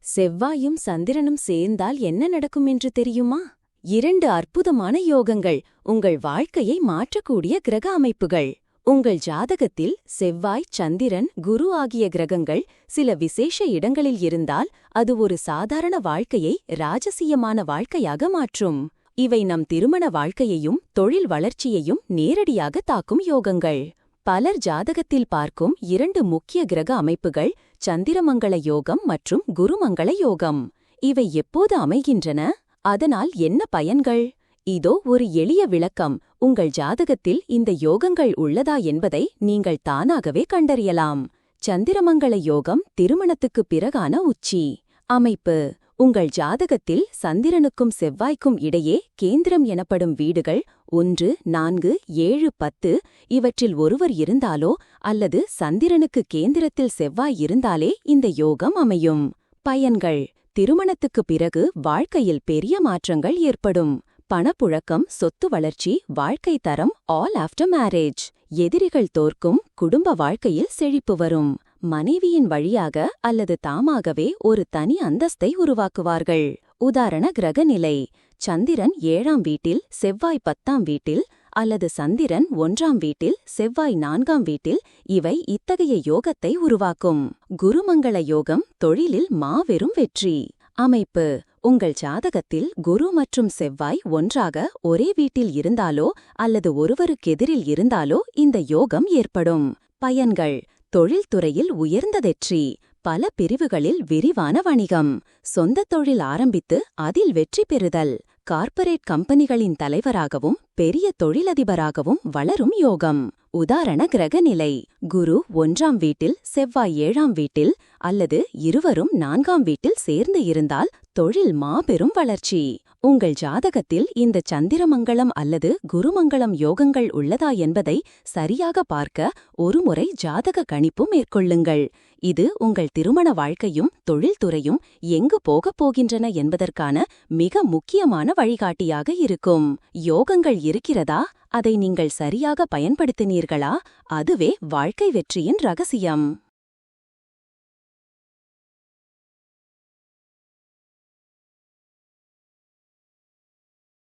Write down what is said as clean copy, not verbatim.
செவ்வாயும் சந்திரனும் சேர்ந்தால் என்ன நடக்கும் என்று தெரியுமா? 2 அற்புதமான யோகங்கள், உங்கள் வாழ்க்கையை மாற்றக்கூடிய கிரக அமைப்புகள். உங்கள் ஜாதகத்தில் செவ்வாய், சந்திரன், குரு ஆகிய கிரகங்கள் சில விசேஷ இடங்களில் இருந்தால் அது ஒரு சாதாரண வாழ்க்கையை ராஜசீயமான வாழ்க்கையாக மாற்றும். இவை நம் திருமண வாழ்க்கையையும் தொழில் வளர்ச்சியையும் நேரடியாக தாக்கும் யோகங்கள். பலர் ஜாதகத்தில் பார்க்கும் 2 முக்கிய கிரக அமைப்புகள் சந்திரமங்கள யோகம் மற்றும் குருமங்கள யோகம். இவை எப்போது அமைகின்றன? அதனால் என்ன பயன்கள்? இதோ ஒரு எளிய விளக்கம். உங்கள் ஜாதகத்தில் இந்த யோகங்கள் உள்ளதா என்பதை நீங்கள் தானாகவே கண்டறியலாம். சந்திரமங்கள யோகம் திருமணத்துக்குப் பிறகான உச்சி அமைப்பு. உங்கள் ஜாதகத்தில் சந்திரனுக்கும் செவ்வாய்க்கும் இடையே கேந்திரம் எனப்படும் வீடுகள் 1, 4, 7, 10 இவற்றில் ஒருவர் இருந்தாலோ அல்லது சந்திரனுக்கு கேந்திரத்தில் செவ்வாய் இருந்தாலே இந்த யோகம் அமையும். பயன்கள்: திருமணத்துக்குப் பிறகு வாழ்க்கையில் பெரிய மாற்றங்கள் ஏற்படும். பணப்புழக்கம், சொத்து வளர்ச்சி, வாழ்க்கை தரம் ஆல் ஆஃப்டர் மேரேஜ். எதிரிகள் தோற்கும், குடும்ப வாழ்க்கையில் செழிப்பு வரும். மனைவியின் வழியாக அல்லது தாமாகவே ஒரு தனி அந்தஸ்தை உருவாக்குவார்கள். உதாரண கிரகநிலை: சந்திரன் 7ஆம் வீட்டில், செவ்வாய் 10ஆம் வீட்டில், அல்லது சந்திரன் 1ஆம் வீட்டில், செவ்வாய் 4ஆம் வீட்டில். இவை இத்தகைய யோகத்தை உருவாக்கும். குருமங்கள யோகம் தொழிலில் மாபெரும் வெற்றி அமைப்பு. உங்கள் ஜாதகத்தில் குரு மற்றும் செவ்வாய் ஒன்றாக ஒரே வீட்டில் இருந்தாலோ அல்லது ஒருவருக்கெதிரில் இருந்தாலோ இந்த யோகம் ஏற்படும். பயன்கள்: தொழில்துறையில் உயர்ந்த வெற்றி, பல பிரிவுகளில் விரிவான வணிகம், சொந்த தொழில் ஆரம்பித்து அதில் வெற்றி பெறுதல், கார்ப்பரேட் கம்பெனிகளின் தலைவராகவும் பெரிய தொழிலதிபராகவும் வளரும் யோகம். உதாரண கிரகநிலை: குரு 1ஆம் வீட்டில், செவ்வாய் 7ஆம் வீட்டில், அல்லது இருவரும் 4ஆம் வீட்டில் சேர்ந்து இருந்தால் தொழில் மாபெரும் வளர்ச்சி. உங்கள் ஜாதகத்தில் இந்த சந்திரமங்களம் அல்லது குருமங்களம் யோகங்கள் உள்ளதா என்பதை சரியாக பார்க்க ஒருமுறை ஜாதக கணிப்பு மேற்கொள்ளுங்கள். இது உங்கள் திருமண வாழ்க்கையும் தொழில்துறையும் எங்கு போகப் போகின்றன என்பதற்கான மிக முக்கியமான வழிகாட்டியாக இருக்கும். யோகங்கள் இருக்கிறதா? அதை நீங்கள் சரியாக பயன்படுத்தினீர்களா? அதுவே வாழ்க்கை வெற்றியின் ரகசியம்.